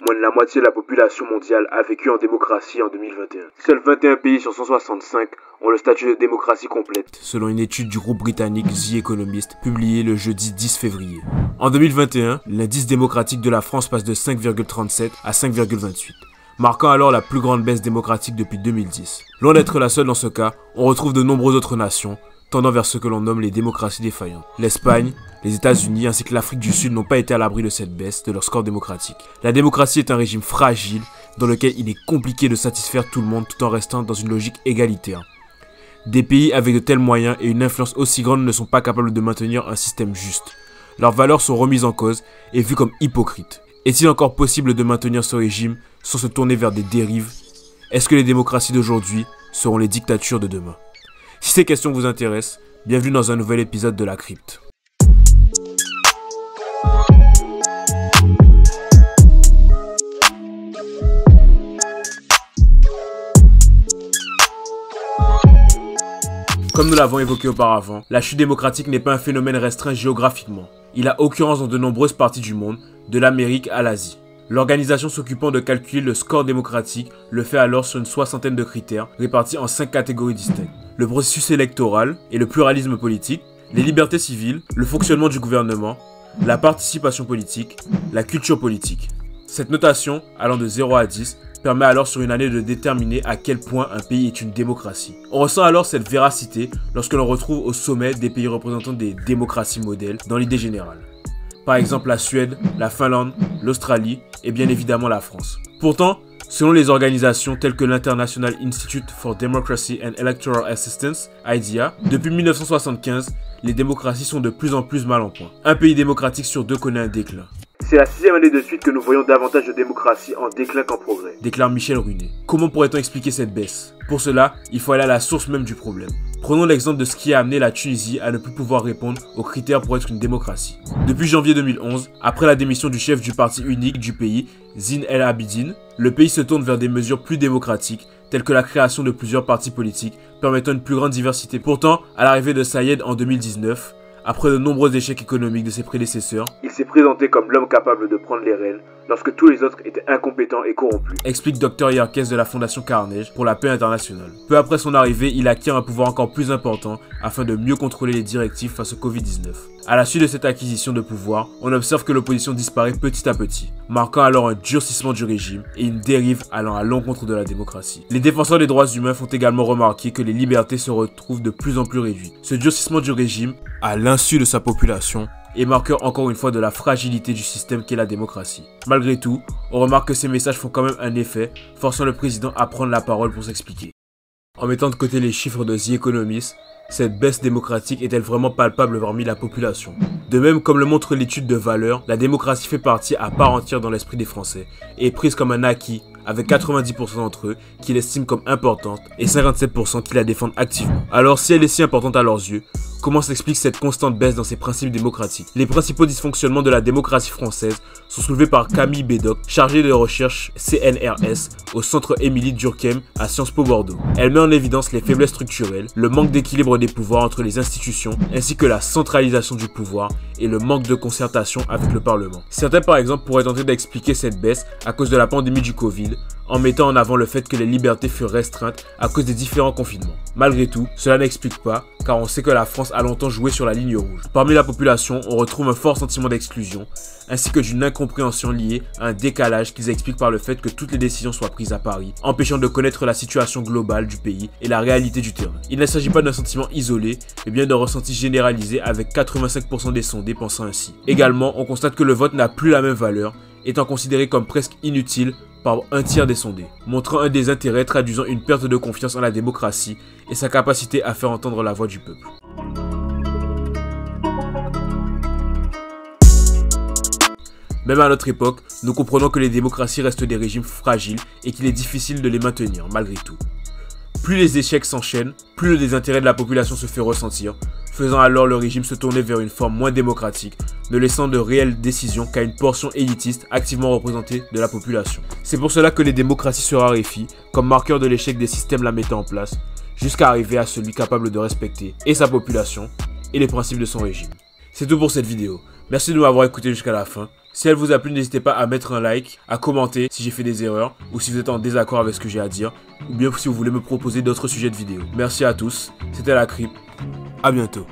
Moins de la moitié de la population mondiale a vécu en démocratie en 2021. Seuls 21 pays sur 165 ont le statut de démocratie complète, selon une étude du groupe britannique The Economist publiée le jeudi 10 février. En 2021, l'indice démocratique de la France passe de 5,37 à 5,28. Marquant alors la plus grande baisse démocratique depuis 2010. Loin d'être la seule dans ce cas, on retrouve de nombreuses autres nations tendant vers ce que l'on nomme les démocraties défaillantes. L'Espagne, les États-Unis ainsi que l'Afrique du Sud n'ont pas été à l'abri de cette baisse de leur score démocratique. La démocratie est un régime fragile dans lequel il est compliqué de satisfaire tout le monde tout en restant dans une logique égalitaire. Des pays avec de tels moyens et une influence aussi grande ne sont pas capables de maintenir un système juste. Leurs valeurs sont remises en cause et vues comme hypocrites. Est-il encore possible de maintenir ce régime sans se tourner vers des dérives? Est-ce que les démocraties d'aujourd'hui seront les dictatures de demain? Si ces questions vous intéressent, bienvenue dans un nouvel épisode de La Crypte. Comme nous l'avons évoqué auparavant, la chute démocratique n'est pas un phénomène restreint géographiquement. Il a occurrence dans de nombreuses parties du monde, de l'Amérique à l'Asie. L'organisation s'occupant de calculer le score démocratique le fait alors sur une soixantaine de critères répartis en 5 catégories distinctes. Le processus électoral et le pluralisme politique, les libertés civiles, le fonctionnement du gouvernement, la participation politique, la culture politique. Cette notation, allant de 0 à 10, permet alors sur une année de déterminer à quel point un pays est une démocratie. On ressent alors cette véracité lorsque l'on retrouve au sommet des pays représentant des démocraties modèles dans l'idée générale. Par exemple la Suède, la Finlande, l'Australie et bien évidemment la France. Pourtant, selon les organisations telles que l'International Institute for Democracy and Electoral Assistance, IDEA, depuis 1975, les démocraties sont de plus en plus mal en point. Un pays démocratique sur deux connaît un déclin. C'est la 6e année de suite que nous voyons davantage de démocratie en déclin qu'en progrès, déclare Michel Runet. Comment pourrait-on expliquer cette baisse? Pour cela, il faut aller à la source même du problème. Prenons l'exemple de ce qui a amené la Tunisie à ne plus pouvoir répondre aux critères pour être une démocratie. Depuis janvier 2011, après la démission du chef du parti unique du pays, Zine El Abidine, le pays se tourne vers des mesures plus démocratiques, telles que la création de plusieurs partis politiques permettant une plus grande diversité. Pourtant, à l'arrivée de Saïed en 2019, après de nombreux échecs économiques de ses prédécesseurs, il s'est présenté comme l'homme capable de prendre les rênes lorsque tous les autres étaient incompétents et corrompus, explique Dr Yerkes de la Fondation Carnegie pour la paix internationale. Peu après son arrivée, il acquiert un pouvoir encore plus important afin de mieux contrôler les directives face au Covid-19. À la suite de cette acquisition de pouvoir, on observe que l'opposition disparaît petit à petit, marquant alors un durcissement du régime et une dérive allant à l'encontre de la démocratie. Les défenseurs des droits humains font également remarquer que les libertés se retrouvent de plus en plus réduites. Ce durcissement du régime, à l'insu de sa population, est marqueur encore une fois de la fragilité du système qu'est la démocratie. Malgré tout, on remarque que ces messages font quand même un effet, forçant le président à prendre la parole pour s'expliquer. En mettant de côté les chiffres de The Economist, cette baisse démocratique est-elle vraiment palpable parmi la population? De même, comme le montre l'étude de valeur, la démocratie fait partie à part entière dans l'esprit des Français et est prise comme un acquis, avec 90% d'entre eux qui l'estiment comme importante et 57% qui la défendent activement. Alors si elle est si importante à leurs yeux, comment s'explique cette constante baisse dans ses principes démocratiques? Les principaux dysfonctionnements de la démocratie française sont soulevés par Camille Bédoc, chargée de recherche CNRS au centre Émilie Durkheim à Sciences Po Bordeaux. Elle met en évidence les faiblesses structurelles, le manque d'équilibre des pouvoirs entre les institutions, ainsi que la centralisation du pouvoir et le manque de concertation avec le Parlement. Certains par exemple pourraient tenter d'expliquer cette baisse à cause de la pandémie du Covid, en mettant en avant le fait que les libertés furent restreintes à cause des différents confinements. Malgré tout, cela n'explique pas, car on sait que la France a longtemps joué sur la ligne rouge. Parmi la population, on retrouve un fort sentiment d'exclusion, ainsi que d'une incompréhension liée à un décalage qu'ils expliquent par le fait que toutes les décisions soient prises à Paris, empêchant de connaître la situation globale du pays et la réalité du terrain. Il ne s'agit pas d'un sentiment isolé, mais bien d'un ressenti généralisé avec 85% des sondés pensant ainsi. Également, on constate que le vote n'a plus la même valeur, étant considéré comme presque inutile par un tiers des sondés, montrant un désintérêt traduisant une perte de confiance en la démocratie et sa capacité à faire entendre la voix du peuple. Même à notre époque, nous comprenons que les démocraties restent des régimes fragiles et qu'il est difficile de les maintenir malgré tout. Plus les échecs s'enchaînent, plus le désintérêt de la population se fait ressentir, faisant alors le régime se tourner vers une forme moins démocratique, ne laissant de réelles décisions qu'à une portion élitiste activement représentée de la population. C'est pour cela que les démocraties se raréfient, comme marqueur de l'échec des systèmes la mettant en place, jusqu'à arriver à celui capable de respecter et sa population et les principes de son régime. C'est tout pour cette vidéo. Merci de m'avoir écouté jusqu'à la fin. Si elle vous a plu, n'hésitez pas à mettre un like, à commenter si j'ai fait des erreurs, ou si vous êtes en désaccord avec ce que j'ai à dire, ou bien si vous voulez me proposer d'autres sujets de vidéo. Merci à tous, c'était La Crypte, à bientôt.